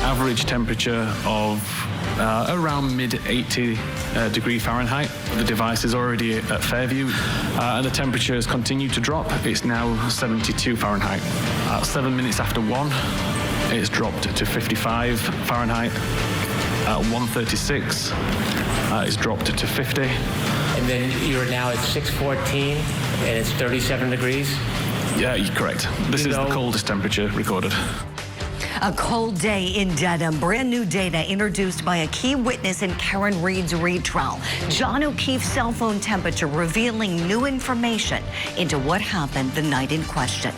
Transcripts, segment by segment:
average temperature of around mid-80 degree Fahrenheit. The device is already at Fairview, and the temperature has continued to drop. It's now 72 Fahrenheit. 7 minutes after 1, it's dropped to 55 Fahrenheit. At 1:36, it's dropped to 50. And then you're now at 6:14, and it's 37 degrees? Yeah, you're correct. This is the coldest temperature recorded. A cold day in Dedham. Brand new data introduced by a key witness in Karen Reed's retrial. John O'Keefe's cell phone temperature revealing new information into what happened the night in question.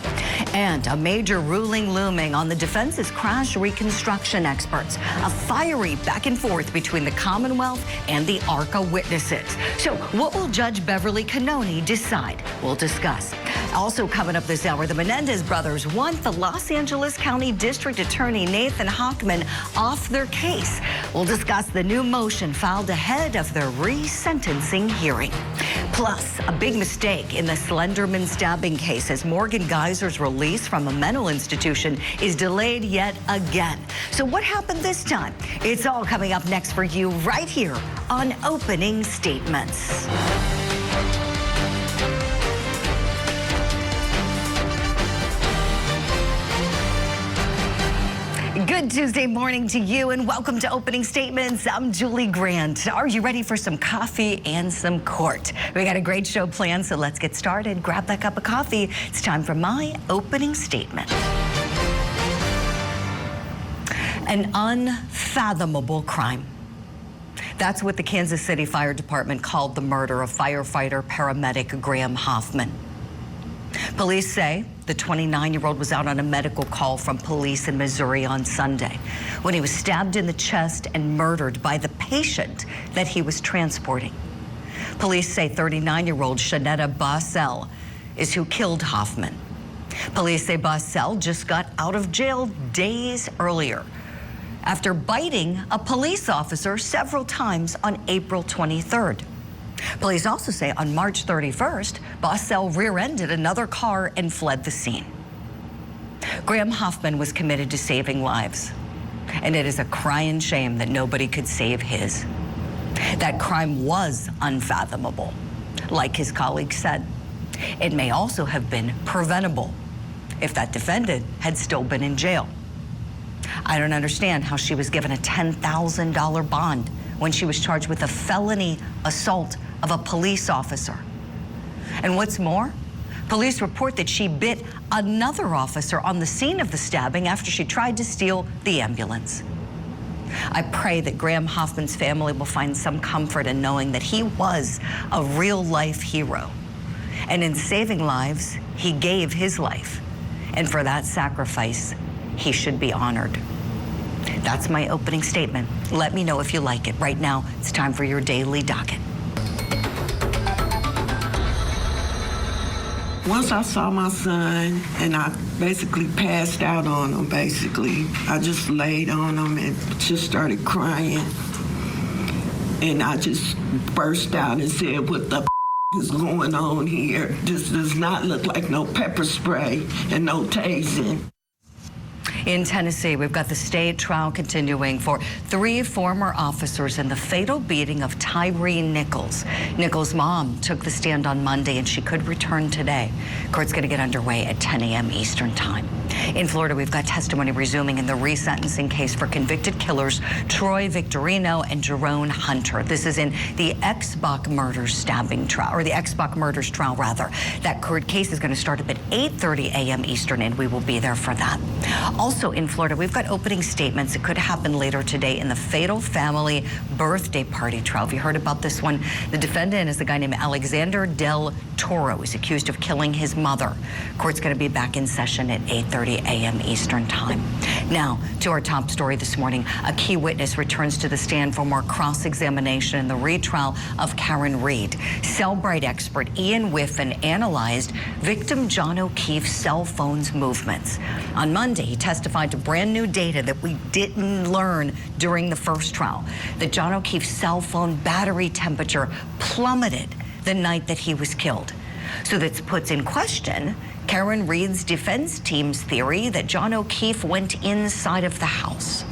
And a major ruling looming on the defense's crash reconstruction experts. A fiery back and forth between the Commonwealth and the ARCCA witnesses. So what will Judge Beverly Cannoni decide? We'll discuss. Also coming up this hour, the Menendez brothers want the Los Angeles County District Attorney Nathan Hochman off their case. We'll discuss the new motion filed ahead of their resentencing hearing. Plus, a big mistake in the Slenderman stabbing case as Morgan Geyser's release from a mental institution is delayed yet again. So what happened this time? It's all coming up next for you right here on Opening Statements. Good Tuesday morning to you and welcome to Opening Statements. I'm Julie Grant. Are you ready for some coffee and some court? We got a great show planned, so let's get started. Grab that cup of coffee. It's time for my opening statement. An unfathomable crime. That's what the Kansas City Fire Department called the murder of firefighter paramedic Graham Hochman. Police say the 29-year-old was out on a medical call from police in Missouri on Sunday when he was stabbed in the chest and murdered by the patient that he was transporting. Police say 39-year-old Shanetta Bossell is who killed Hochman. Police say Bossell just got out of jail days earlier after biting a police officer several times on April 23rd. Police also say on March 31st, Bossell rear-ended another car and fled the scene. Graham Hochman was committed to saving lives, and it is a crying shame that nobody could save his. That crime was unfathomable, like his colleague said. It may also have been preventable if that defendant had still been in jail. I don't understand how she was given a $10,000 bond when she was charged with a felony assault of a police officer. And what's more, police report that she bit another officer on the scene of the stabbing after she tried to steal the ambulance. I pray that Graham Hochman's family will find some comfort in knowing that he was a real-life hero. And in saving lives, he gave his life. And for that sacrifice, he should be honored. That's my opening statement. Let me know if you like it. Right now, it's time for your daily docket. Once I saw my son and I basically passed out on him, I just laid on him and just started crying. And I just burst out and said, "What the is going on here? This does not look like no pepper spray and no tasing." In Tennessee, we've got the state trial continuing for 3 former officers in the fatal beating of Tyree Nichols. Nichols' mom took the stand on Monday and she could return today. Court's going to get underway at 10 a.m. Eastern Time. In Florida, we've got testimony resuming in the resentencing case for convicted killers Troy Victorino and Jerome Hunter. This is in the X-Bach murders stabbing trial, or the X-Bach murders trial, rather. That court case is going to start up at 8:30 a.m. Eastern, and we will be there for that. Also in Florida, we've got opening statements that could happen later today in the fatal family birthday party trial. Have you heard about this one? The defendant is a guy named Alexander Del Toro. He's accused of killing his mother. Court's going to be back in session at 8:30 a.m. Eastern Time. Now, to our top story this morning, a key witness returns to the stand for more cross-examination in the retrial of Karen Reed. Cellbrite expert Ian Whiffen analyzed victim John O'Keefe's cell phone's movements. On Monday, he testified to brand new data that we didn't learn during the first trial, that John O'Keefe's cell phone battery temperature plummeted the night that he was killed. So that puts in question Karen Reed's defense team's theory that John O'Keefe went inside of the house.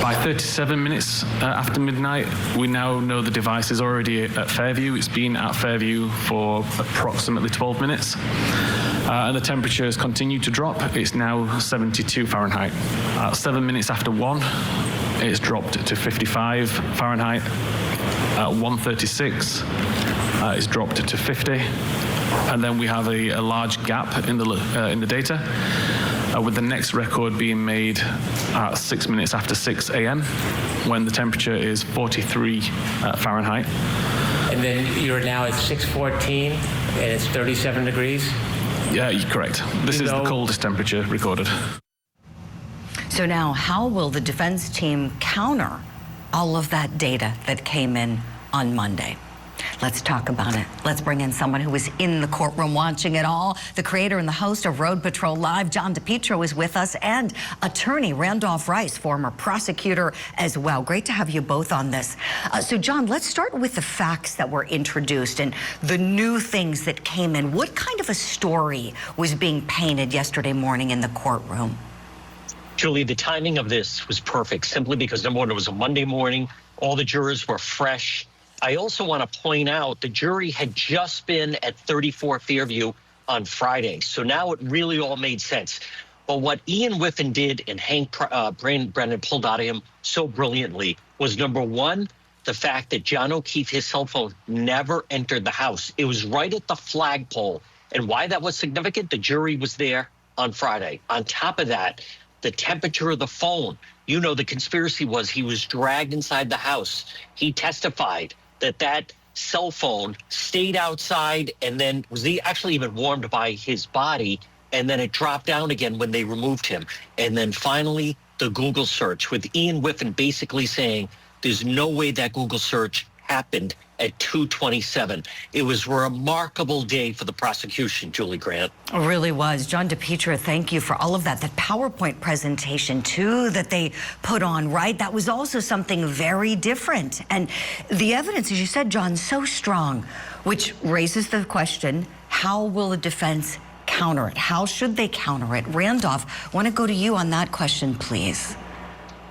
By 37 minutes after midnight, we now know the device is already at Fairview. It's been at Fairview for approximately 12 minutes. And the temperature has continued to drop. It's now 72 Fahrenheit. 7 minutes after 1, it's dropped to 55 Fahrenheit. At 1:36, it's dropped to 50. And then we have a large gap in the data, with the next record being made at 6 minutes after 6 a.m. when the temperature is 43 Fahrenheit. And then you're now at 6:14 and it's 37 degrees? Yeah, correct. This is the coldest temperature recorded. So now, how will the defense team counter all of that data that came in on Monday? Let's talk about it. Let's bring in someone who was in the courtroom watching it all. The creator and the host of Road Patrol Live, John DePietro, is with us, and attorney Randolph Rice, former prosecutor as well. Great to have you both on this. So, John, let's start with the facts that were introduced and the new things that came in. What kind of a story was being painted yesterday morning in the courtroom? Julie, the timing of this was perfect, simply because, number one, it was a Monday morning. All the jurors were fresh. I also want to point out the jury had just been at 34 Fairview on Friday, so now it really all made sense. But what Ian Whiffen did and Hank Brennan pulled out of him so brilliantly was, number one, the fact that John O'Keefe, his cell phone, never entered the house. It was right at the flagpole. And why that was significant, the jury was there on Friday. On top of that, the temperature of the phone. You know, the conspiracy was he was dragged inside the house. He testified that cell phone stayed outside and then was actually even warmed by his body, and then it dropped down again when they removed him. And then finally, the Google search, with Ian Whiffen basically saying there's no way that Google search happened at 2:27. It was a remarkable day for the prosecution, Julie Grant. It really was. John DePietro, thank you for all of that. That PowerPoint presentation, too, that they put on, right? That was also something very different. And the evidence, as you said, John, so strong, which raises the question, how will the defense counter it? How should they counter it? Randolph, I want to go to you on that question, please.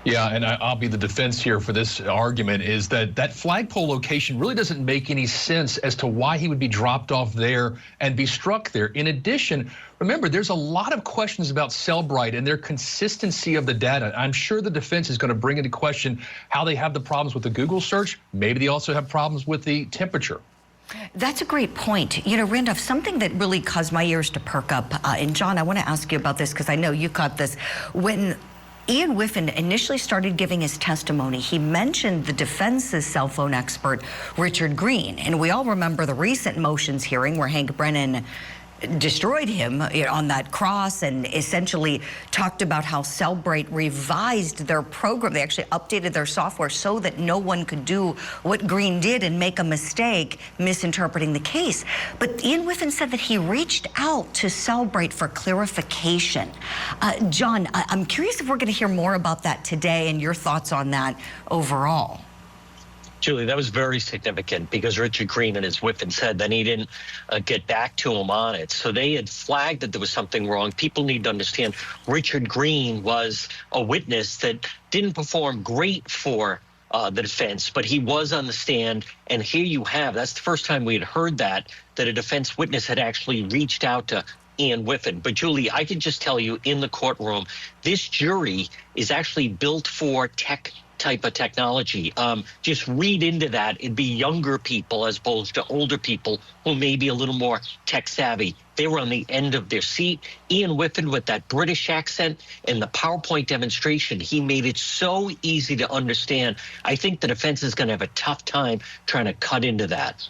Yeah, and I'll be the defense here for this argument, is that flagpole location really doesn't make any sense as to why he would be dropped off there and be struck there. In addition, remember, there's a lot of questions about Cellbrite and their consistency of the data. I'm sure the defense is going to bring into question how they have the problems with the Google search. Maybe they also have problems with the temperature. That's a great point. You know, Randolph, something that really caused my ears to perk up, and John, I want to ask you about this because I know you caught this. When Ian Whiffen initially started giving his testimony, he mentioned the defense's cell phone expert, Richard Green. And we all remember the recent motions hearing where Hank Brennan destroyed him on that cross and essentially talked about how Cellbrite revised their program. They actually updated their software so that no one could do what Green did and make a mistake misinterpreting the case. But Ian Whiffen said that he reached out to Cellbrite for clarification. John, I'm curious if we're going to hear more about that today and your thoughts on that overall. Julie, that was very significant because Richard Green and his Whiffen said that he didn't get back to him on it. So they had flagged that there was something wrong. People need to understand Richard Green was a witness that didn't perform great for the defense, but he was on the stand. And here you have, that's the first time we had heard that a defense witness had actually reached out to Ian Whiffen. But Julie, I can just tell you in the courtroom, this jury is actually built for type of technology. Just read into that. It'd be younger people as opposed to older people who may be a little more tech savvy. They were on the end of their seat. Ian Whiffen, with that British accent and the PowerPoint demonstration, he made it so easy to understand. I think the defense is going to have a tough time trying to cut into that.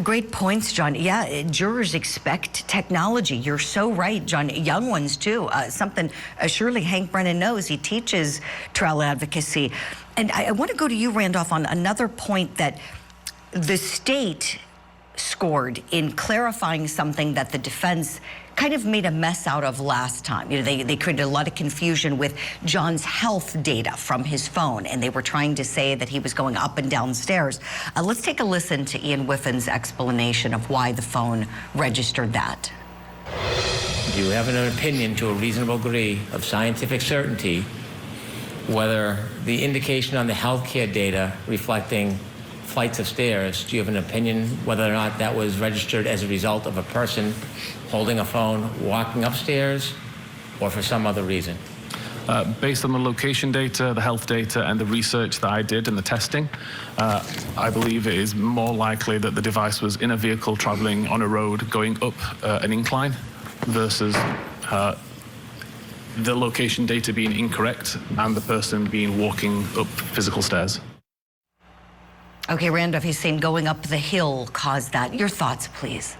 Great points, John. Yeah, jurors expect technology. You're so right, John. Young ones, too. Something surely Hank Brennan knows. He teaches trial advocacy. And I want to go to you, Randolph, on another point that the state scored in clarifying something that the defense kind of made a mess out of last time. You know, they created a lot of confusion with John's health data from his phone, and they were trying to say that he was going up and down stairs. Let's take a listen to Ian Whiffen's explanation of why the phone registered that. You have an opinion to a reasonable degree of scientific certainty whether the indication on the healthcare data reflecting flights of stairs, do you have an opinion whether or not that was registered as a result of a person holding a phone, walking upstairs, or for some other reason? Based on the location data, the health data, and the research that I did and the testing, I believe it is more likely that the device was in a vehicle traveling on a road going up an incline versus the location data being incorrect and the person being walking up physical stairs. Okay, Randolph, he's saying going up the hill caused that. Your thoughts, please.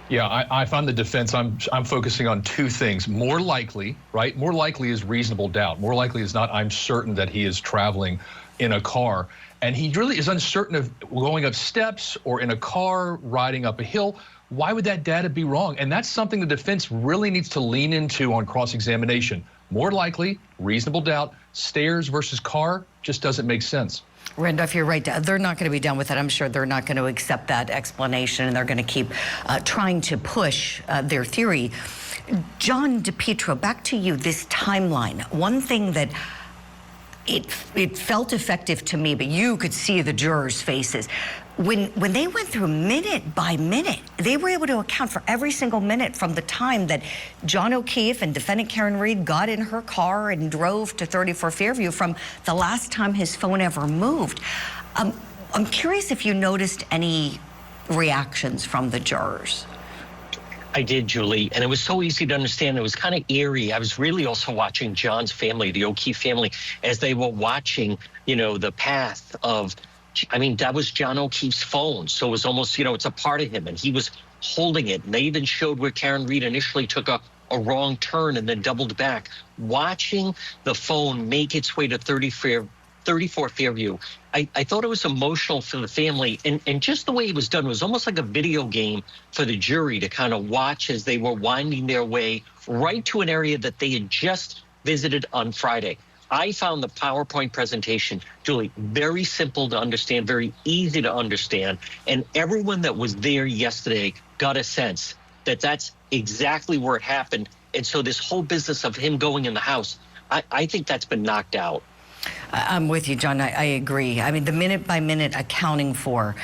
Yeah, I found the defense, I'm focusing on two things. More likely, right? More likely is reasonable doubt. More likely is not, I'm certain that he is traveling in a car. And he really is uncertain of going up steps or in a car, riding up a hill. Why would that data be wrong? And that's something the defense really needs to lean into on cross-examination. More likely, reasonable doubt, stairs versus car just doesn't make sense. Randolph, you're right. They're not going to be done with it. I'm sure they're not going to accept that explanation, and they're going to keep trying to push their theory. John DePietro, back to you, this timeline. One thing that it felt effective to me, but you could see the jurors' faces. When they went through minute by minute, they were able to account for every single minute from the time that John O'Keefe and defendant Karen Reed got in her car and drove to 34 Fairview from the last time his phone ever moved. I'm curious if you noticed any reactions from the jurors. I did, Julie, and it was so easy to understand. It was kind of eerie. I was really also watching John's family, the O'Keefe family, as they were watching, the path of, that was John O'Keefe's phone. So it was almost, it's a part of him, and he was holding it. And they even showed where Karen Reed initially took a wrong turn and then doubled back. Watching the phone make its way to 34 Fairview, I thought it was emotional for the family. And just the way it was done was almost like a video game for the jury to kind of watch as they were winding their way right to an area that they had just visited on Friday. I found the PowerPoint presentation, Julie, very simple to understand, very easy to understand. And everyone that was there yesterday got a sense that that's exactly where it happened. And so this whole business of him going in the house, I think that's been knocked out. I'm with you, John. I agree. The minute-by-minute accounting for.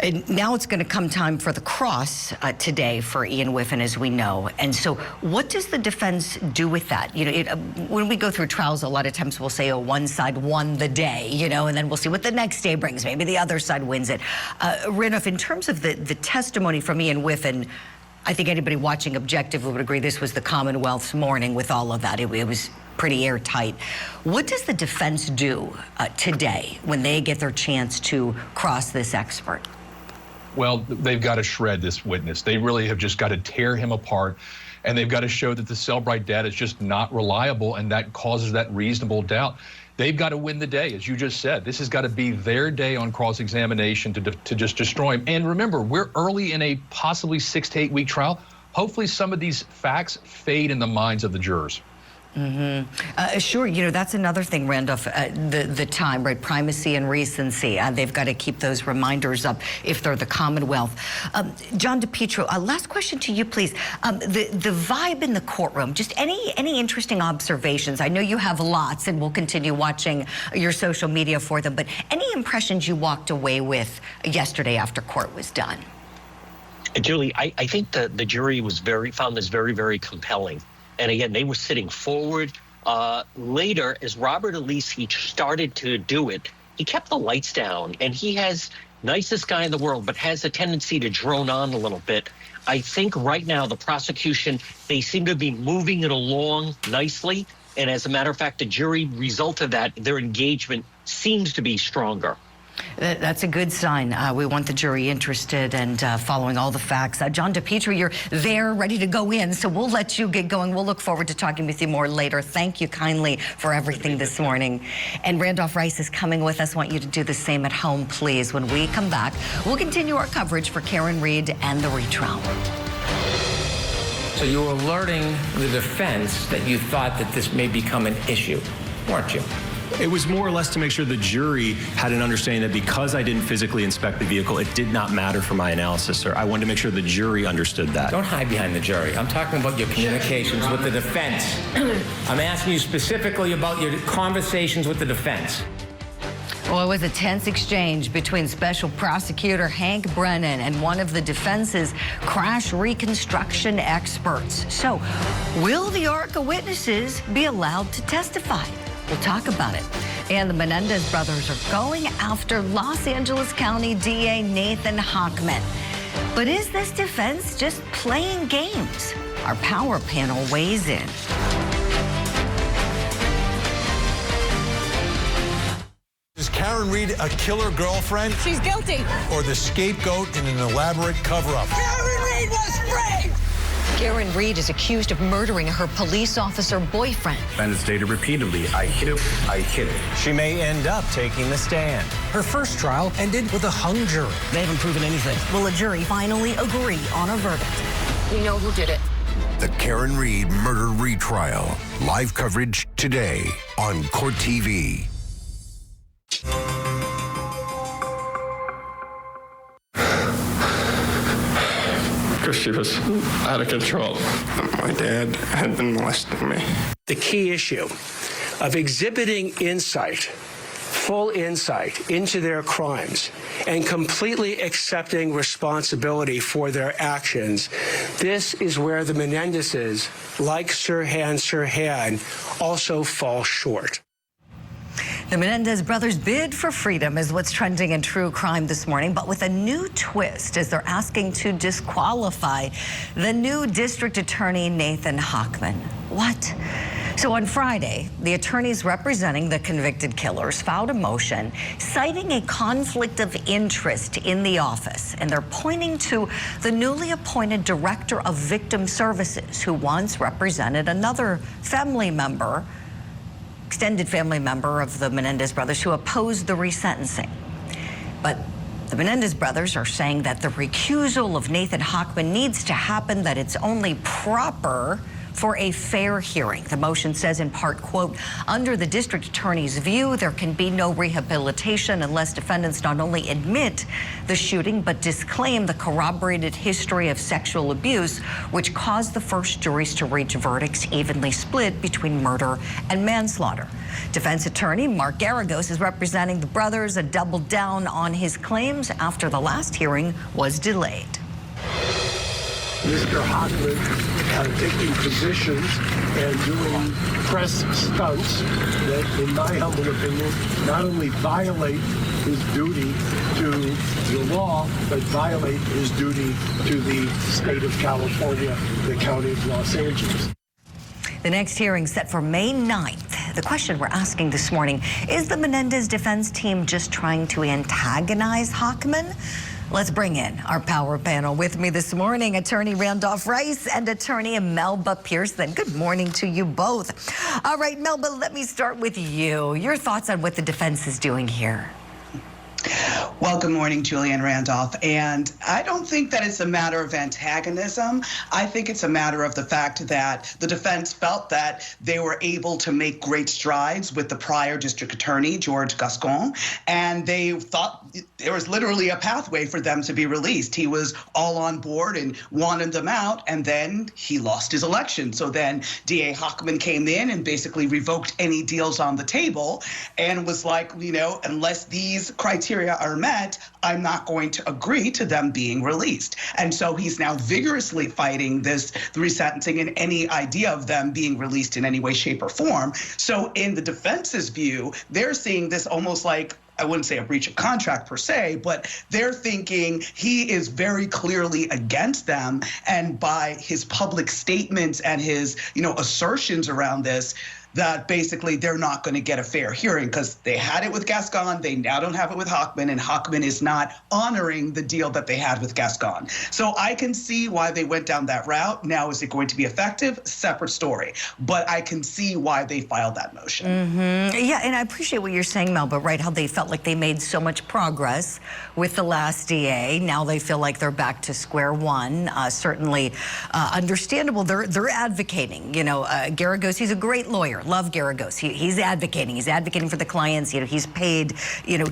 And now it's going to come time for the cross today for Ian Whiffen, as we know. And so what does the defense do with that? When we go through trials, a lot of times we'll say, one side won the day, and then we'll see what the next day brings. Maybe the other side wins it. Randolph, in terms of the testimony from Ian Whiffen, I think anybody watching objectively would agree this was the Commonwealth's morning with all of that. It was pretty airtight. What does the defense do today when they get their chance to cross this expert? Well, they've got to shred this witness. They really have just got to tear him apart, and they've got to show that the Cellbrite data is just not reliable, and that causes that reasonable doubt. They've got to win the day, as you just said. This has got to be their day on cross-examination to just destroy him. And remember, we're early in a possibly 6 to 8 week trial. Hopefully some of these facts fade in the minds of the jurors. Sure, that's another thing, Randolph, the time, right? Primacy and recency. They've got to keep those reminders up if they're the Commonwealth. John DePietro, last question to you, please. The vibe in the courtroom, just any interesting observations? I know you have lots, and we'll continue watching your social media for them, but any impressions you walked away with yesterday after court was done? Julie, I think the jury found this very, very compelling. And again, they were sitting forward. Later, as Robert Alisi started to do it, he kept the lights down. And he has nicest guy in the world, but has a tendency to drone on a little bit. I think right now the prosecution, they seem to be moving it along nicely. And as a matter of fact, the jury result of that, their engagement seems to be stronger. That's a good sign. We want the jury interested and following all the facts. John DePietro, you're there, ready to go in, so we'll let you get going. We'll look forward to talking with you more later. Thank you kindly for everything this morning. And Randolph Rice is coming with us. I want you to do the same at home, please. When we come back, we'll continue our coverage for Karen Reed and the retrial. So you were alerting the defense that you thought that this may become an issue, weren't you? It was more or less to make sure the jury had an understanding that because I didn't physically inspect the vehicle, it did not matter for my analysis, sir. I wanted to make sure the jury understood that. Don't hide behind the jury. I'm talking about your communications with the defense. I'm asking you specifically about your conversations with the defense. Well, it was a tense exchange between Special Prosecutor Hank Brennan and one of the defense's crash reconstruction experts. So, will the ARCCA witnesses be allowed to testify? We'll talk about it. And the Menendez brothers are going after Los Angeles County DA Nathan Hochman. But is this defense just playing games? Our power panel weighs in. Is Karen Reed a killer girlfriend? She's guilty. Or the scapegoat in an elaborate cover-up? Karen Reed was framed! Karen Reed is accused of murdering her police officer boyfriend. And it's stated repeatedly, I hit him, I hit him. She may end up taking the stand. Her first trial ended with a hung jury. They haven't proven anything. Will a jury finally agree on a verdict? We know who did it. The Karen Reed murder retrial. Live coverage today on Court TV. Because she was out of control. My dad had been molesting me. The key issue of exhibiting insight, full insight into their crimes and completely accepting responsibility for their actions, this is where the Menendezes, like Sirhan, also fall short. The Menendez brothers' bid for freedom is what's trending in true crime this morning, but with a new twist as they're asking to disqualify the new district attorney, Nathan Hochman. What? So on Friday, the attorneys representing the convicted killers filed a motion citing a conflict of interest in the office, and they're pointing to the newly appointed director of victim services who once represented another family member, extended family member of the Menendez brothers who opposed the resentencing. But the Menendez brothers are saying that the recusal of Nathan Hochman needs to happen, that it's only proper for a fair hearing. The motion says in part, quote, under the district attorney's view, there can be no rehabilitation unless defendants not only admit the shooting, but disclaim the corroborated history of sexual abuse, which caused the first juries to reach verdicts evenly split between murder and manslaughter. Defense attorney Mark Garagos is representing the brothers and doubled down on his claims after the last hearing was delayed. Mr. Hochman taking positions and doing press stunts that, in my humble opinion, not only violate his duty to the law, but violate his duty to the state of California, the county of Los Angeles. The next hearing set for May 9th. The question we're asking this morning, is the Menendez defense team just trying to antagonize Hochman? Let's bring in our power panel. With me this morning, attorney Randolph Rice and attorney Melba Pearson. Good morning to you both. All right, Melba, let me start with you. Your thoughts on what the defense is doing here? Well, good morning, Julianne Randolph. And I don't think that it's a matter of antagonism. I think it's a matter of the fact that the defense felt that they were able to make great strides with the prior district attorney, George Gascon, and they thought there was literally a pathway for them to be released. He was all on board and wanted them out, and then he lost his election. So then DA Hochman came in and basically revoked any deals on the table and was like, you know, unless these criteria are met, I'm not going to agree to them being released. And so he's now vigorously fighting this resentencing and any idea of them being released in any way, shape, or form. So in the defense's view, they're seeing this almost like, I wouldn't say a breach of contract per se, but they're thinking he is very clearly against them. And by his public statements and his, you know, assertions around this, that basically they're not going to get a fair hearing because they had it with Gascon. They now don't have it with Hochman, and Hochman is not honoring the deal that they had with Gascon. So I can see why they went down that route. Now, is it going to be effective? Separate story. But I can see why they filed that motion. Yeah, and I appreciate what you're saying, Melba, right? How they felt like they made so much progress with the last DA. Now they feel like they're back to square one. Certainly understandable. They're advocating. You know, Garagos, he's a great lawyer. lawyer. Love Garagos. He's advocating. He's advocating for the clients. He's paid,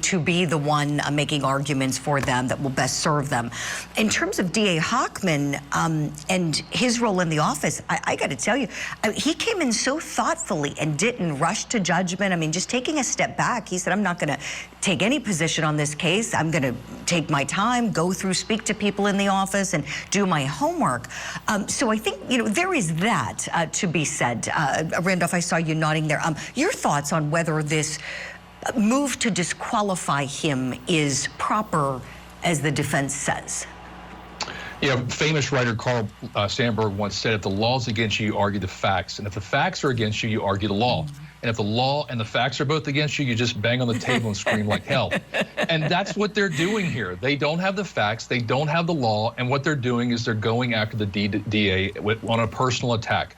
to be the one making arguments for them that will best serve them. In terms of DA Hochman and his role in the office, I got to tell you, he came in so thoughtfully and didn't rush to judgment. I mean, just taking a step back, he said, I'm not going to take any position on this case. I'm going to take my time, go through, speak to people in the office, and do my homework. So I think, there is that to be said. Randolph, I saw you nodding there. Your thoughts on whether this move to disqualify him is proper, as the defense says? Famous writer Carl Sandburg once said, if the law's against you, you argue the facts. And if the facts are against you, you argue the law. And if the law and the facts are both against you, you just bang on the table and scream like hell. And that's what they're doing here. They don't have the facts. They don't have the law. And what they're doing is they're going after the DA on a personal attack.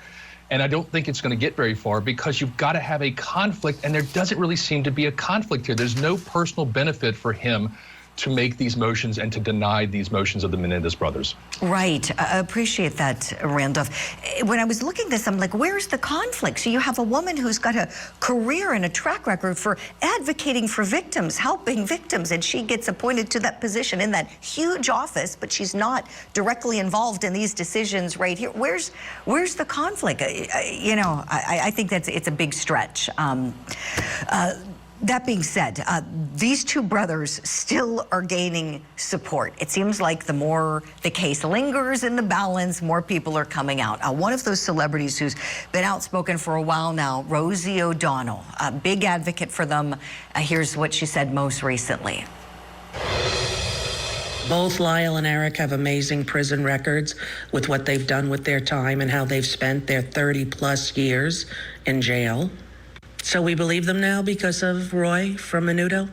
And I don't think it's going to get very far, because you've got to have a conflict. And there doesn't really seem to be a conflict here. There's no personal benefit for him to make these motions and to deny these motions of the Menendez brothers. Right. I appreciate that, Randolph. When I was looking at this, I'm like, where's the conflict? So you have a woman who's got a career and a track record for advocating for victims, helping victims, and she gets appointed to that position in that huge office, but she's not directly involved in these decisions right here. Where's the conflict? I think it's a big stretch. That being said, these two brothers still are gaining support. It seems like the more the case lingers in the balance, more people are coming out. One of those celebrities who's been outspoken for a while now, Rosie O'Donnell, a big advocate for them. Here's what she said most recently. Both Lyle and Eric have amazing prison records with what they've done with their time and how they've spent their 30-plus years in jail. So we believe them now because of Roy from Menudo?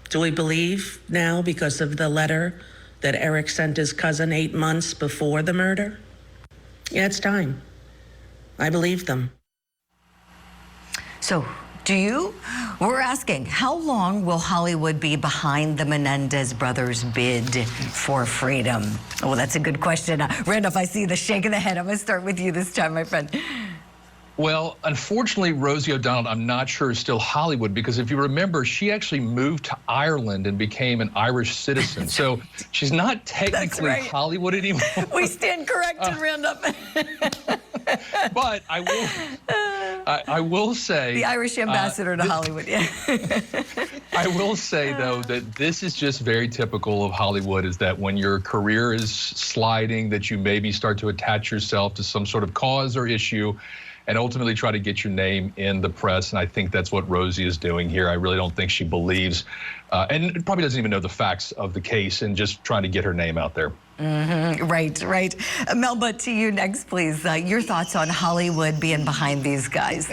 Do we believe now because of the letter that Eric sent his cousin 8 months before the murder? Yeah, it's time. I believe them. So, do you? We're asking, how long will Hollywood be behind the Menendez brothers' bid for freedom? Oh, that's a good question. Randolph, I see the shake of the head. I'm going to start with you this time, my friend. Well, unfortunately, Rosie O'Donnell, I'm not sure is still Hollywood, because if you remember, she actually moved to Ireland and became an Irish citizen. So she's not technically Hollywood anymore. We stand corrected, Randolph. But I will say... The Irish ambassador to Hollywood, yeah. I will say, though, that this is just very typical of Hollywood, is that when your career is sliding, that you maybe start to attach yourself to some sort of cause or issue, and ultimately try to get your name in the press. And I think that's what Rosie is doing here. I really don't think she believes, and probably doesn't even know the facts of the case, and just trying to get her name out there. Right. Melba, to you next, please. Your thoughts on Hollywood being behind these guys.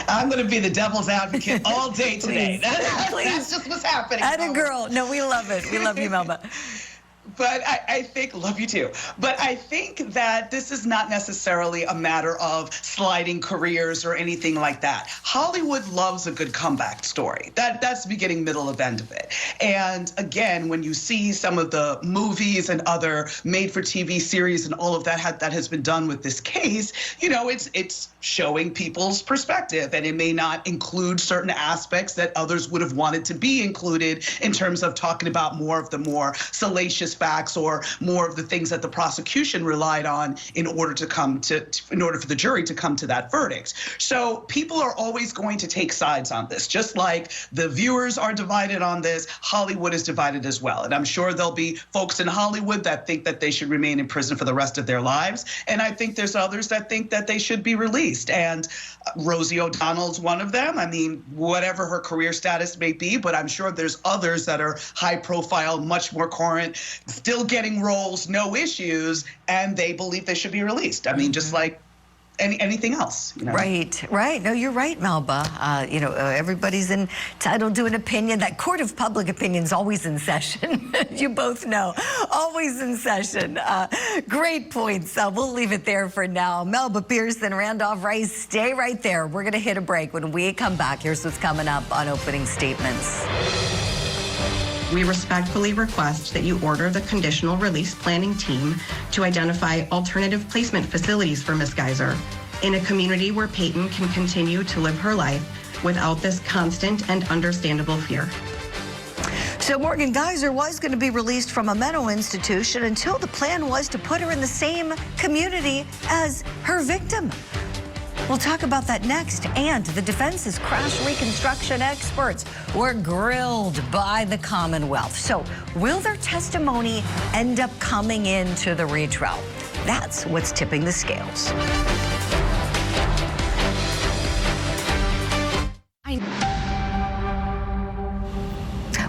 I'm going to be the devil's advocate all day today. That's just what's happening. Atta girl. No, we love it. We love you, Melba. But I think, love you too, but I think that this is not necessarily a matter of sliding careers or anything like that. Hollywood loves a good comeback story. That's the beginning, middle, and end of it. And again, when you see some of the movies and other made-for-TV series and all of that that has been done with this case, it's showing people's perspective, and it may not include certain aspects that others would have wanted to be included in terms of talking about more of the more salacious facts or more of the things that the prosecution relied on in order for the jury to come to that verdict. So people are always going to take sides on this, just like the viewers are divided on this. Hollywood is divided as well, and I'm sure there'll be folks in Hollywood that think that they should remain in prison for the rest of their lives, and I think there's others that think that they should be released. And Rosie O'Donnell's one of them. I mean, whatever her career status may be, but I'm sure there's others that are high profile, much more current, still getting roles, no issues, and they believe they should be released. I mean, just like anything else. Right. No, you're right, Melba. Everybody's entitled to an opinion. That court of public opinion is always in session. You both know, always in session. Great points. We'll leave it there for now. Melba Pearson, Randolph Rice, stay right there. We're going to hit a break. When we come back, here's what's coming up on Opening Statements. We respectfully request that you order the conditional release planning team to identify alternative placement facilities for Ms. Geyser in a community where Peyton can continue to live her life without this constant and understandable fear. So Morgan Geyser was going to be released from a mental institution until the plan was to put her in the same community as her victim. We'll talk about that next. And the defense's crash reconstruction experts were grilled by the Commonwealth. So will their testimony end up coming into the retrial? That's what's tipping the scales.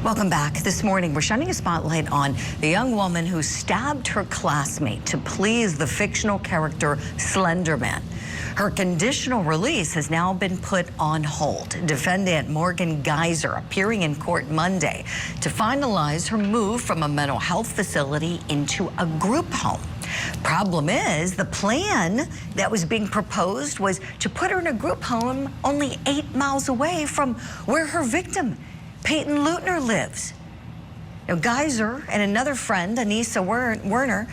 Welcome back. This morning, we're shining a spotlight on the young woman who stabbed her classmate to please the fictional character Slender Man. Her conditional release has now been put on hold. Defendant Morgan Geyser appearing in court Monday to finalize her move from a mental health facility into a group home. Problem is, the plan that was being proposed was to put her in a group home only 8 miles away from where her victim, Peyton Leutner, lives. Now, Geyser and another friend, Anissa Werner,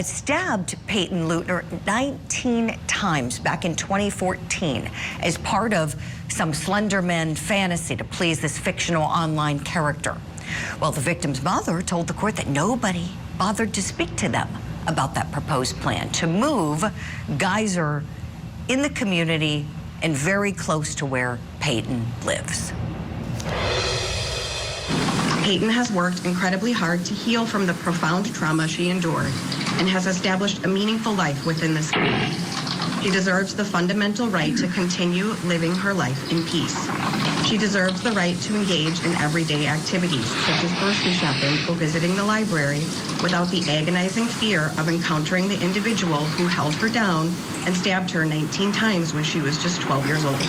stabbed Peyton Leutner 19 times back in 2014 as part of some Slender Man fantasy to please this fictional online character. Well, the victim's mother told the court that nobody bothered to speak to them about that proposed plan to move Geyser in the community and very close to where Peyton lives. Peyton has worked incredibly hard to heal from the profound trauma she endured and has established a meaningful life within this community. She deserves the fundamental right to continue living her life in peace. She deserves the right to engage in everyday activities, such as grocery shopping or visiting the library, without the agonizing fear of encountering the individual who held her down and stabbed her 19 times when she was just 12 years old.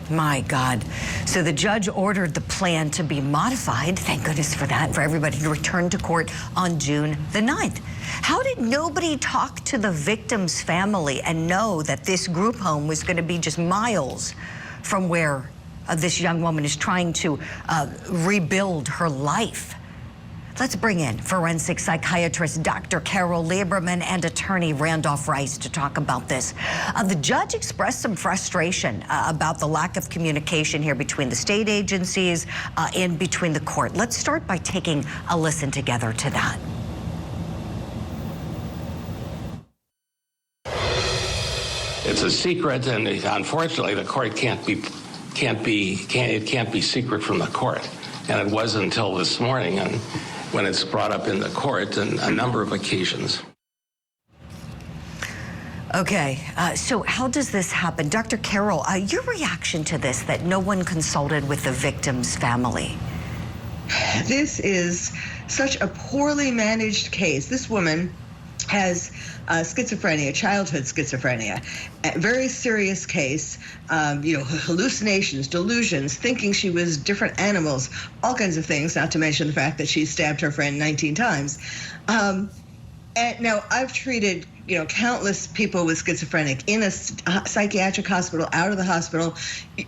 My God. So the judge ordered the plan to be modified, thank goodness for that, for everybody to return to court on June the 9th. How did nobody talk to the victim's family and know that this group home was going to be just miles from where this young woman is trying to rebuild her life? Let's bring in forensic psychiatrist Dr. Carol Lieberman and attorney Randolph Rice to talk about this. The judge expressed some frustration about the lack of communication here between the state agencies and between the court. Let's start by taking a listen together to that. It's a secret, and unfortunately, the court can't be secret from the court. And it wasn't until this morning, and when it's brought up in the court on a number of occasions. Okay, so how does this happen? Dr. Carroll, your reaction to this, that no one consulted with the victim's family? This is such a poorly managed case. This woman has schizophrenia, childhood schizophrenia, a very serious case, hallucinations, delusions, thinking she was different animals, all kinds of things, not to mention the fact that she stabbed her friend 19 times. And now I've treated, countless people with schizophrenic in a psychiatric hospital, out of the hospital.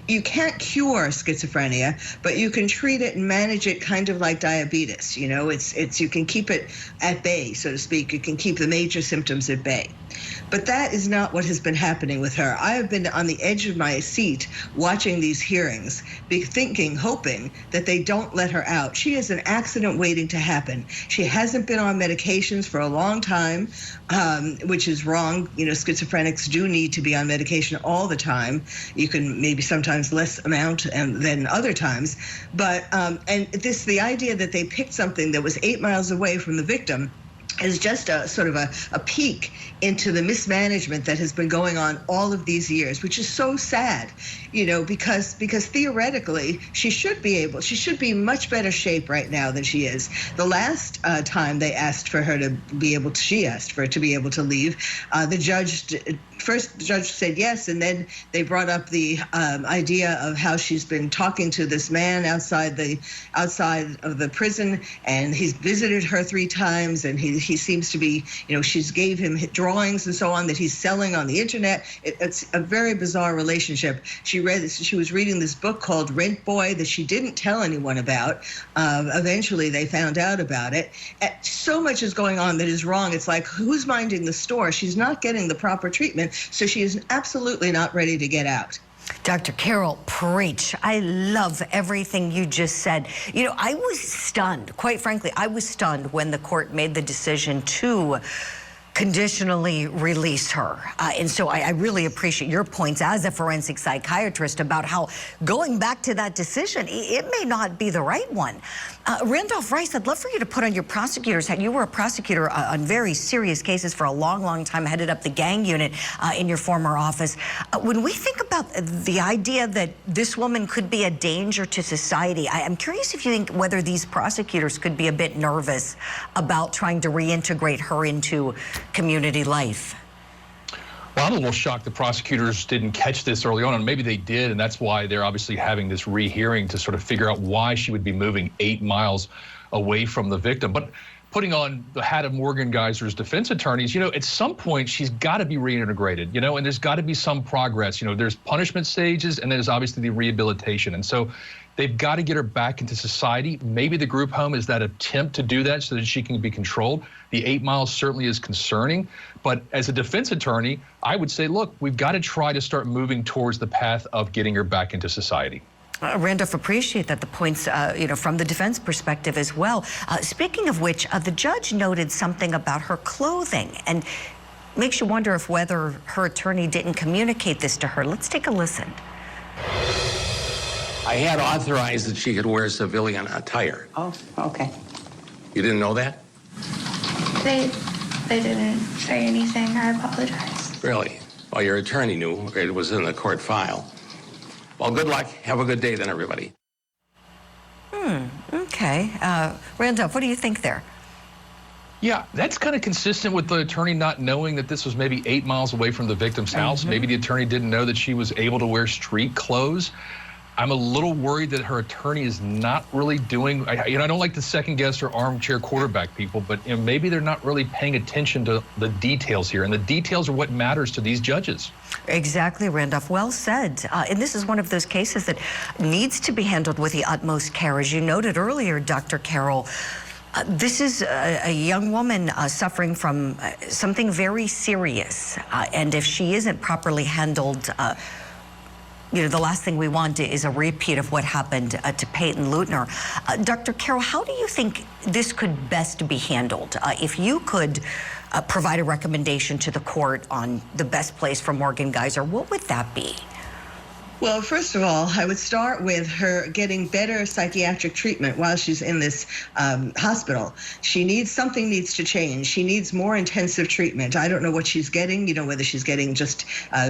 You can't cure schizophrenia, but you can treat it and manage it kind of like diabetes. You can keep it at bay, so to speak. You can keep the major symptoms at bay. But that is not what has been happening with her. I have been on the edge of my seat watching these hearings, hoping that they don't let her out. She is an accident waiting to happen. She hasn't been on medications for a long time, which is wrong. Schizophrenics do need to be on medication all the time. You can maybe sometimes less amount than other times. But, the idea that they picked something that was 8 miles away from the victim is just a sort of a peek into the mismanagement that has been going on all of these years, which is so sad, because theoretically she should be in much better shape right now than she is. The last time they asked for her to be able to leave, the judge said yes, and then they brought up the idea of how she's been talking to this man outside of the prison, and he's visited her 3 times, and he seems to be, she's gave him drawings and so on that he's selling on the internet. It's a very bizarre relationship. She was reading this book called Rent Boy that she didn't tell anyone about. Eventually they found out about it. So much is going on that is wrong. It's like, who's minding the store? She's not getting the proper treatment. time, so she is absolutely not ready to get out. Dr. Carroll, preach. I love everything you just said. You know, I was stunned, quite frankly, I was stunned when the court made the decision to conditionally release her. And so I really appreciate your points as a forensic psychiatrist about how going back to that decision, it may not be the right one. Randolph Rice, I'd love for you to put on your prosecutor's hat. You were a prosecutor on very serious cases for a long, long time, headed up the gang unit in your former office. When we think about the idea that this woman could be a danger to society, I'm curious if you think whether these prosecutors could be a bit nervous about trying to reintegrate her into community life. Well, I'm a little shocked the prosecutors didn't catch this early on, and maybe they did, and that's why they're obviously having this rehearing to sort of figure out why she would be moving 8 miles away from the victim. But putting on the hat of Morgan Geyser's defense attorneys, you know, at some point she's got to be reintegrated, you know, and there's got to be some progress. You know, there's punishment stages, and there's obviously the rehabilitation. And so they've got to get her back into society. Maybe the group home is that attempt to do that so that she can be controlled. The 8 miles certainly is concerning. But as a defense attorney, I would say, look, we've got to try to start moving towards the path of getting her back into society. Randolph, appreciate that, the points, you know, from the defense perspective as well. Speaking of which, the judge noted something about her clothing and makes you wonder if whether her attorney didn't communicate this to her. Let's take a listen. I had authorized that she could wear civilian attire. Oh, okay. You didn't know that? They didn't say anything. I apologize. Really? Well, your attorney knew. It was in the court file. Well, good luck. Have a good day then, everybody. Okay. Randolph, what do you think there? Yeah, that's kind of consistent with the attorney not knowing that this was maybe 8 miles away from the victim's house. Maybe the attorney didn't know that she was able to wear street clothes. I'm a little worried that her attorney is not really doing, I don't like to second guess or armchair quarterback people, but you know, maybe they're not really paying attention to the details here, and the details are what matters to these judges. Exactly, Randolph. Well said. And this is one of those cases that needs to be handled with the utmost care. As you noted earlier, Dr. Carroll, this is a young woman suffering from something very serious. And if she isn't properly handled, you know, the last thing we want is a repeat of what happened to Peyton Leutner. Dr. Carroll, how do you think this could best be handled? If you could provide a recommendation to the court on the best place for Morgan Geyser, what would that be? Well, first of all, I would start with her getting better psychiatric treatment while she's in this hospital. Something needs to change. She needs more intensive treatment. I don't know what she's getting, you know, whether she's getting just,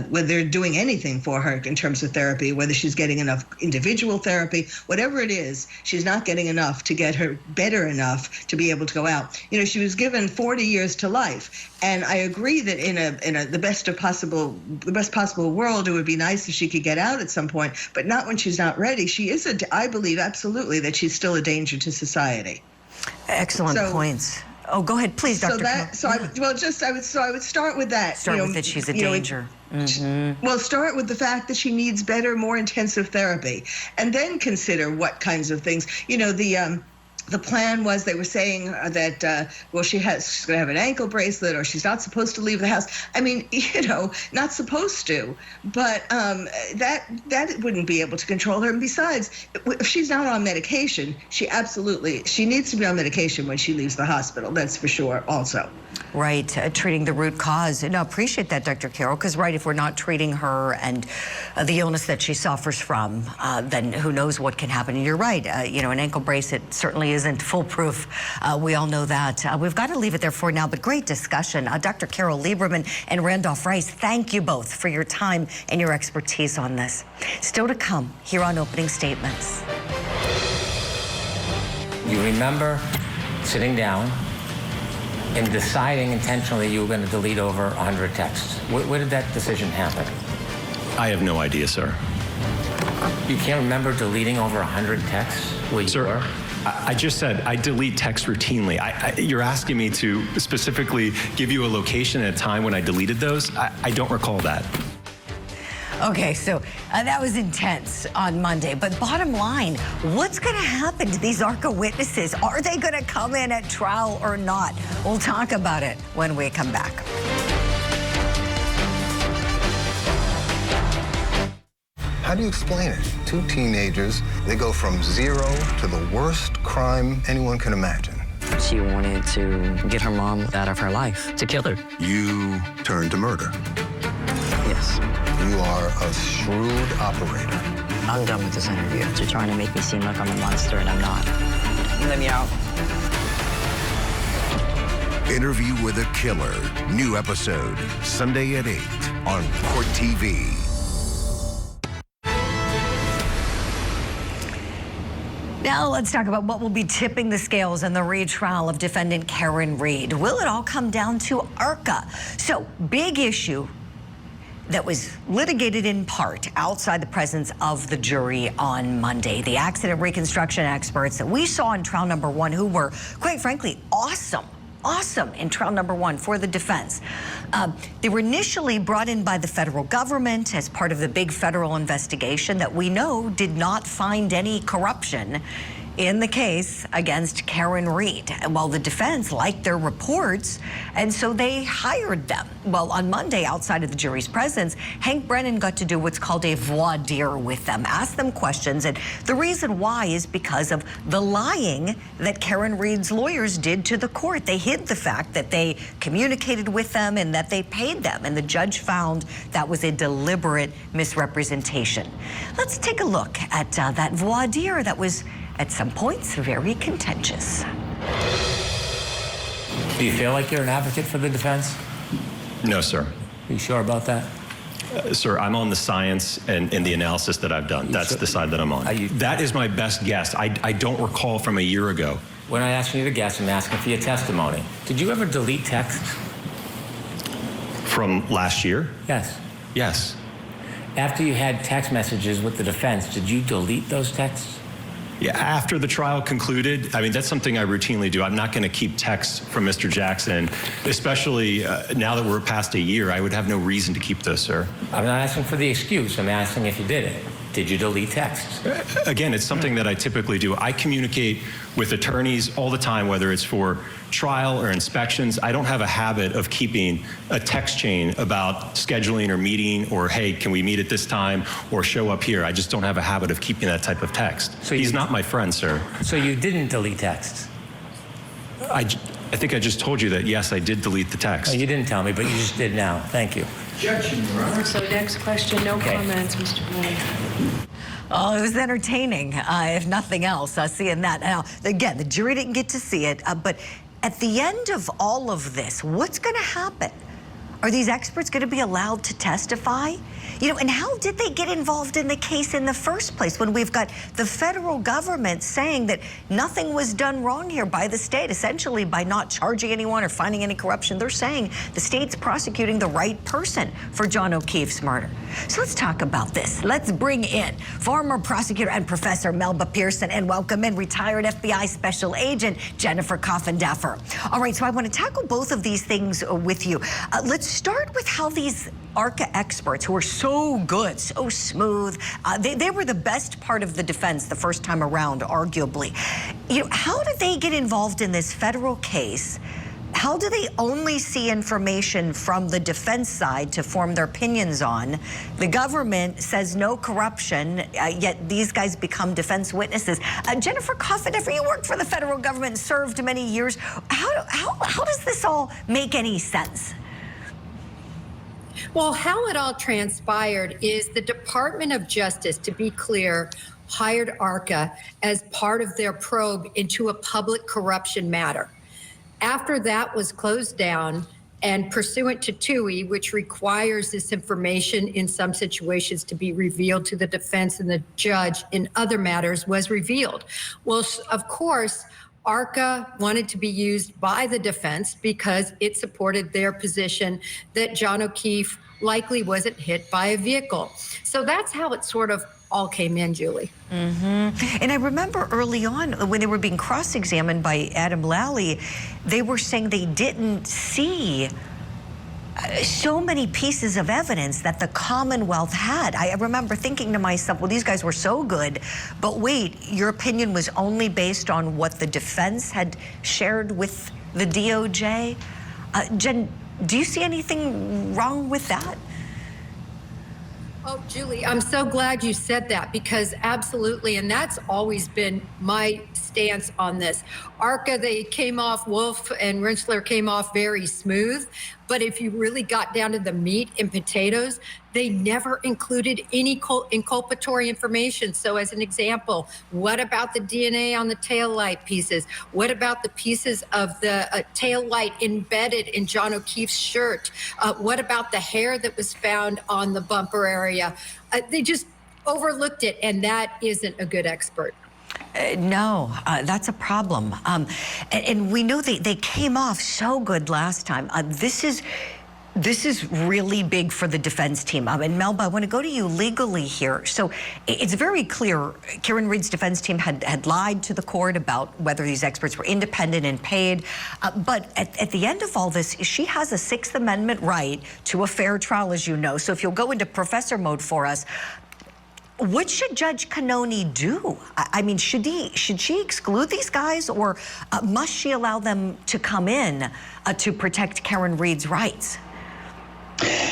whether they're doing anything for her in terms of therapy, whether she's getting enough individual therapy, whatever it is, she's not getting enough to get her better enough to be able to go out. You know, she was given 40 years to life. And I agree that in the best possible world, it would be nice if she could get out at some point, but not when she's not ready. She is I believe absolutely that she's still a danger to society. Excellent points. Oh, go ahead, please, Dr. I would start with that. Start with that she's a danger. Well, start with the fact that she needs better, more intensive therapy, and then consider what kinds of things. You know, the plan was, they were saying that, well, she's going to have an ankle bracelet, or she's not supposed to leave the house. I mean, you know, not supposed to, but that wouldn't be able to control her. And besides, if she's not on medication, she needs to be on medication when she leaves the hospital. That's for sure also. Right, treating the root cause. No, appreciate that, Dr. Carroll, because if we're not treating her and the illness that she suffers from, then who knows what can happen. And you're right, you know, an ankle bracelet certainly isn't foolproof. We all know that. We've got to leave it there for now, but great discussion. Dr. Carroll Lieberman and Randolph Rice, thank you both for your time and your expertise on this. Still to come here on Opening Statements. You remember sitting down and deciding intentionally you were going to delete over 100 texts. Where did that decision happen? I have no idea, sir. You can't remember deleting over 100 texts where you were? I just said I delete text routinely. You're asking me to specifically give you a location and a time when I deleted those? I don't recall that. Okay, so that was intense on Monday, but bottom line, what's going to happen to these ARCCA witnesses? Are they going to come in at trial or not? We'll talk about it when we come back. How do you explain it? Two teenagers, they go from zero to the worst crime anyone can imagine. She wanted to get her mom out of her life, to kill her. You turned to murder. Yes. You are a shrewd operator. I'm done with this interview. You're trying to make me seem like I'm a monster, and I'm not. Let me out. Interview with a Killer. New episode, Sunday at 8 on Court TV. Now let's talk about what will be tipping the scales in the retrial of defendant Karen Reed. Will it all come down to ARCCA? So, big issue that was litigated in part outside the presence of the jury on Monday. The accident reconstruction experts that we saw in trial number 1, who were, quite frankly, awesome in trial number 1 for the defense. They were initially brought in by the federal government as part of the big federal investigation that we know did not find any corruption in the case against Karen Reed. Well, the defense liked their reports, and so they hired them. Well, on Monday, outside of the jury's presence, Hank Brennan got to do what's called a voir dire with them, ask them questions, and the reason why is because of the lying that Karen Reed's lawyers did to the court. They hid the fact that they communicated with them and that they paid them, and the judge found that was a deliberate misrepresentation. Let's take a look at that voir dire that was, at some points, very contentious. Do you feel like you're an advocate for the defense? No, sir. Are you sure about that? Sir, I'm on the science and the analysis that I've done. That's the side that I'm on. That is my best guess. I don't recall from a year ago. When I asked you to guess, I'm asking for your testimony. Did you ever delete texts? From last year? Yes. Yes. After you had text messages with the defense, did you delete those texts? Yeah, after the trial concluded, I mean, that's something I routinely do. I'm not going to keep texts from Mr. Jackson, especially now that we're past a year. I would have no reason to keep those, sir. I'm not asking for the excuse. I'm asking if you did it. Did you delete texts? Again, it's something that I typically do. I communicate with attorneys all the time, whether it's for trial or inspections. I don't have a habit of keeping a text chain about scheduling or meeting or, hey, can we meet at this time or show up here. I just don't have a habit of keeping that type of text. So he's not my friend, sir. So you didn't delete texts? I think I just told you that, yes, I did delete the text. Oh, you didn't tell me, but you just did now. Thank you. Judge, Your Honor. So next question, no comments, Mr. Blank. Oh, it was entertaining, if nothing else, seeing that. Now, again, the jury didn't get to see it, but at the end of all of this, what's going to happen? Are these experts going to be allowed to testify? You know, and how did they get involved in the case in the first place when we've got the federal government saying that nothing was done wrong here by the state, essentially by not charging anyone or finding any corruption? They're saying the state's prosecuting the right person for John O'Keefe's murder. So let's talk about this. Let's bring in former prosecutor and Professor Melba Pearson and welcome in retired FBI Special Agent Jennifer Coffindaffer. All right, so I want to tackle both of these things with you. Let's start with how these ARCCA experts, who are so good, so smooth, they were the best part of the defense the first time around, arguably. You know, how did they get involved in this federal case? How do they only see information from the defense side to form their opinions on? The government says no corruption, yet these guys become defense witnesses. Jennifer Coffindaffer, you worked for the federal government and served many years. How does this all make any sense? Well, how it all transpired is the Department of Justice, to be clear, hired ARCCA as part of their probe into a public corruption matter. After that was closed down and pursuant to TUI, which requires this information in some situations to be revealed to the defense and the judge in other matters, was revealed. Well, of course, ARCCA wanted to be used by the defense because it supported their position that John O'Keefe likely wasn't hit by a vehicle. So that's how it sort of all came in, Julie. And I remember early on when they were being cross-examined by Adam Lally, they were saying they didn't see so many pieces of evidence that the Commonwealth had. I remember thinking to myself, well, these guys were so good, but wait, your opinion was only based on what the defense had shared with the DOJ? Jen, do you see anything wrong with that? Oh, Julie, I'm so glad you said that, because absolutely, and that's always been my stance on this. ARCCA, they came off, Wolf and Rentschler came off very smooth, but if you really got down to the meat and potatoes, they never included any inculpatory information. So as an example, what about the DNA on the taillight pieces? What about the pieces of the taillight embedded in John O'Keefe's shirt? What about the hair that was found on the bumper area? They just overlooked it, and that isn't a good expert. No, that's a problem. And we know they came off so good last time. This is really big for the defense team. And Melba, I want to go to you legally here. So it's very clear Karen Reed's defense team had lied to the court about whether these experts were independent and paid. But at the end of all this, she has a Sixth Amendment right to a fair trial, as you know. So if you'll go into professor mode for us, what should Judge Cannoni do? I mean, should she exclude these guys, or must she allow them to come in to protect Karen Reed's rights?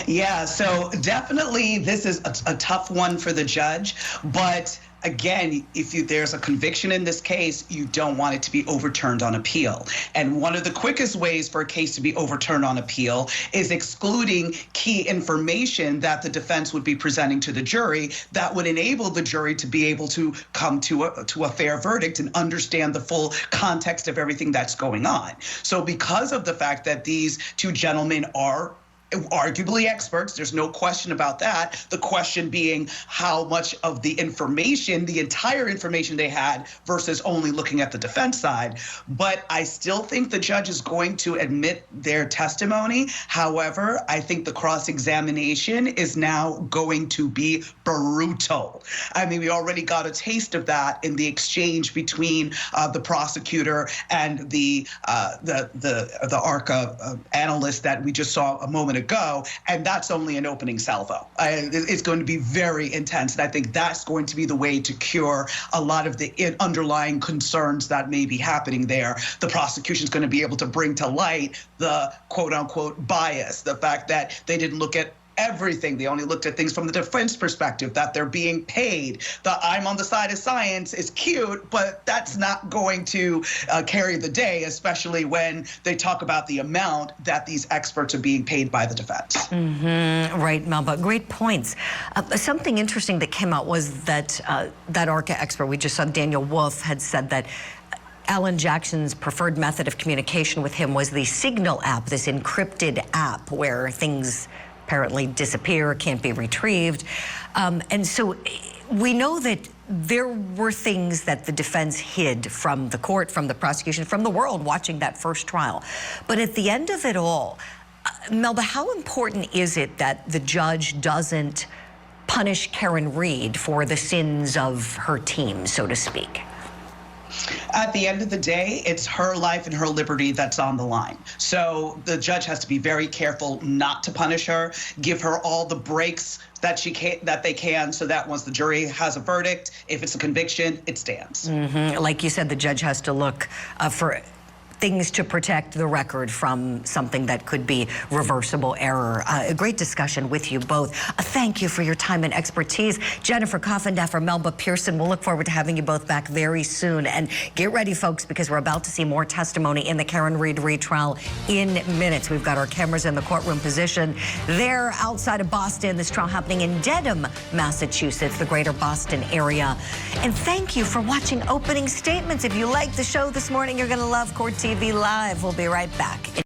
Yeah, so definitely this is a tough one for the judge, but again, if there's a conviction in this case, you don't want it to be overturned on appeal. And one of the quickest ways for a case to be overturned on appeal is excluding key information that the defense would be presenting to the jury that would enable the jury to be able to come to a fair verdict and understand the full context of everything that's going on. So because of the fact that these two gentlemen are arguably experts, there's no question about that. The question being how much of the information, the entire information they had versus only looking at the defense side. But I still think the judge is going to admit their testimony. However, I think the cross-examination is now going to be brutal. I mean, we already got a taste of that in the exchange between the prosecutor and the ARCCA analyst that we just saw a moment ago, and that's only an opening salvo. It's going to be very intense, and I think that's going to be the way to cure a lot of the underlying concerns that may be happening there. The prosecution is going to be able to bring to light the quote-unquote bias, the fact that they didn't look at everything. They only looked at things from the defense perspective, that they're being paid. The I'm on the side of science is cute, but that's not going to carry the day, especially when they talk about the amount that these experts are being paid by the defense. Right, Melba, great points. Something interesting that came out was that that ARCCA expert we just saw, Daniel Wolf, had said that Alan Jackson's preferred method of communication with him was the Signal app, this encrypted app where things apparently disappear, can't be retrieved. And so we know that there were things that the defense hid from the court, from the prosecution, from the world watching that first trial. But at the end of it all, Melba, how important is it that the judge doesn't punish Karen Reed for the sins of her team, so to speak? At the end of the day, it's her life and her liberty that's on the line. So the judge has to be very careful not to punish her, give her all the breaks that they can, so that once the jury has a verdict, if it's a conviction, it stands. Like you said, the judge has to look for things to protect the record from something that could be reversible error. A great discussion with you both. Thank you for your time and expertise. Jennifer Coffindaffer, Melba Pearson, we'll look forward to having you both back very soon. And get ready, folks, because we're about to see more testimony in the Karen Reed retrial in minutes. We've got our cameras in the courtroom position there outside of Boston. This trial happening in Dedham, Massachusetts, the greater Boston area. And thank you for watching Opening Statements. If you liked the show this morning, you're going to love Court TV Live. We'll be right back.